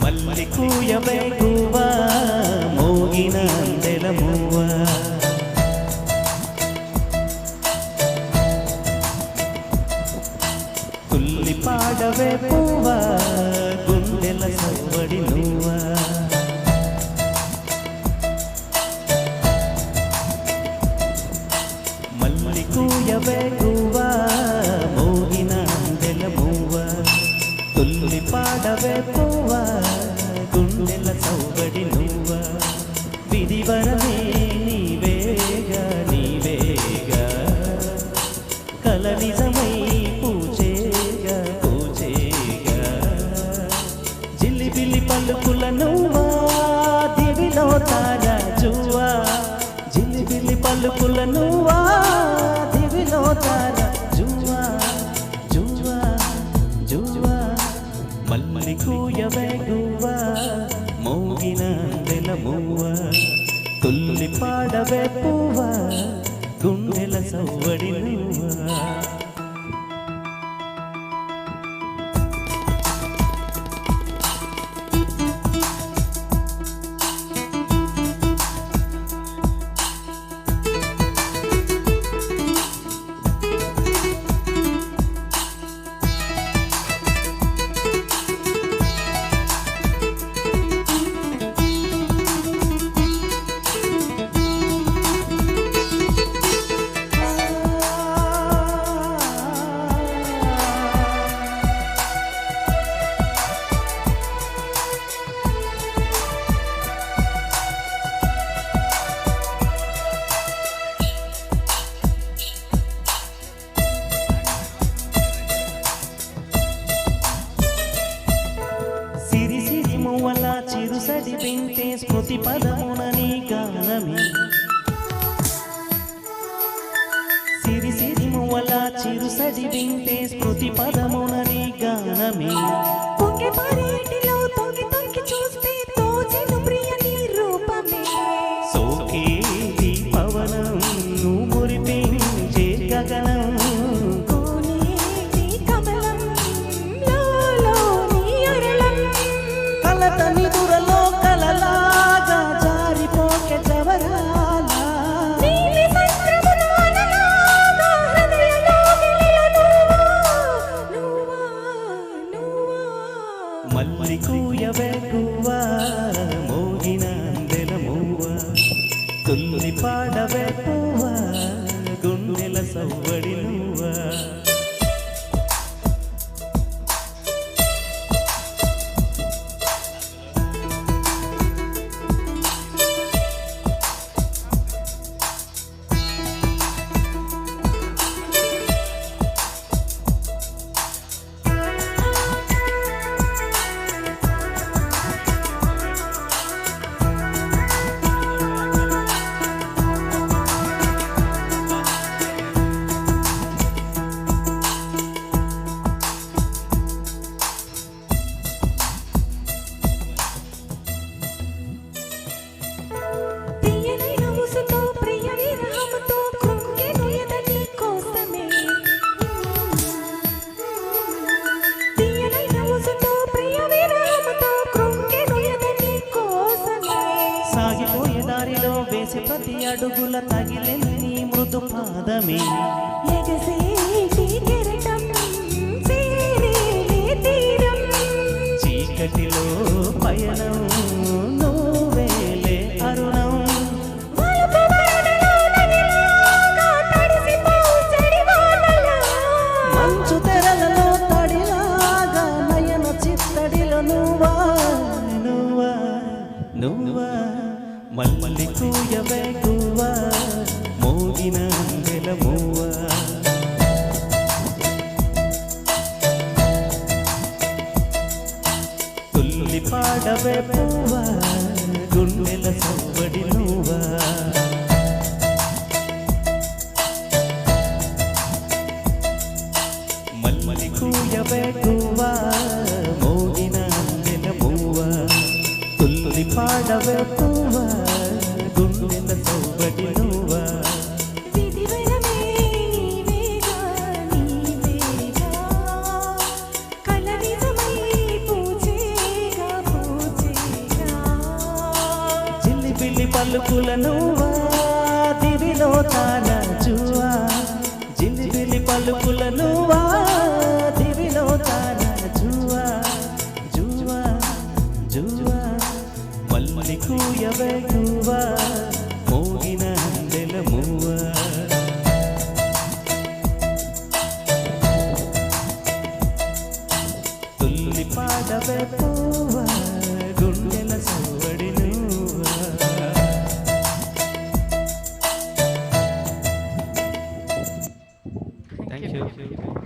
మల్లి కూయవే గువ్వా మోగిన అందెల మువ్వ తుల్లి పాడవే పువ్వా గుండెల సవ్వడి నువ్వా మల్లి కూయవే గువ్వా మోగిన అందెల మువ్వ తుల్లి పాడవే పువ్వా గుండెల సవ్వడి నువ్వా విధివరమే నీవేగా నీవేగా కల నిజమై పూచేగా పూచేగా జిల్లిబిల్లి పలుకుల నువ్వా దివిలో తారాజువా జిల్లిబిల్లి పలుకుల నువ్వా దివిలో తారాజువా జువా జువా మల్లి కూయవే గువ్వా మోగిన అందెల మువ్వ తుల్లి పాడవే పువ్వా గుండెల సవ్వడి నువ్వా చిరుసడి వింటే స్మృతి పదమునని గానమే సిరి సిరి మువ్వల చిరుసడి వింటే స్మృతి పదమునని గానమే పొంగే పారేటిలో తొంగి తొంగి చూస్తే తోచెను ప్రియ నీ రూపమే సోకేది పవనం నువ్వు మురిపించే గగనం కోనేటి కమలం లోలో నీ అరళం కలతని దురలో కలలాగా జారిపోకే జవరాల నీలి సంద్రమున అలలాగా హృదయలో గిలియ నువ్వా మల్లి కూయవే గువ్వా మోగిన అందెల మువ్వ తుల్లి పాడవే పువ్వా గుండెల సవ్వడి నువ్వా తీయనైన ఊసుతో ప్రియ విరహముతో కృంగెను ఎదటి కోసమే తీయనైన ఊసుతో ప్రియ విరహముతో కృంగెను ఎదటి కోసమే సాగిపోయే దారిలో వేసే ప్రతి అడుగుల తగిలెను నీ మృదు పాదమే ఎగసేటి కెరటం చేరేలే తీరం చీకటిలో పయనం నువ్వేలే అరుణం వలపు వరదలో నదిలాగా తడిసిపోవు జడివానలా మంచు తెరలలో తడిలాగా నయన చిత్తడిలో నువ్వా నువ్వా నువ్వా మల్లి కూయవే గువ్వా మోగిన అందెల మువ్వ తుల్లి పాడవే పువ్వా గుండెల సవ్వడి నువ్వా మల్లి కూయవే గువ్వా మోగిన అందెల మువ్వ తుల్లి పాడవే పువ్వా గుండెల సవ్వడి నువ్వా విధివరమే నీవేగా నీవేగా కలవి పలుకుల నువ్వా దివిలో తాన జువా జిలిబిలి పలుకుల నువ్వా దివిలో తాన జువా జువా జువా మల్లి కూయవే గువా మోగిన అందెల మువ్వా తుల్లి పాడవే పువ్వా గుండెల సవ్వడి నువ్వా థ్యాంక్ యూ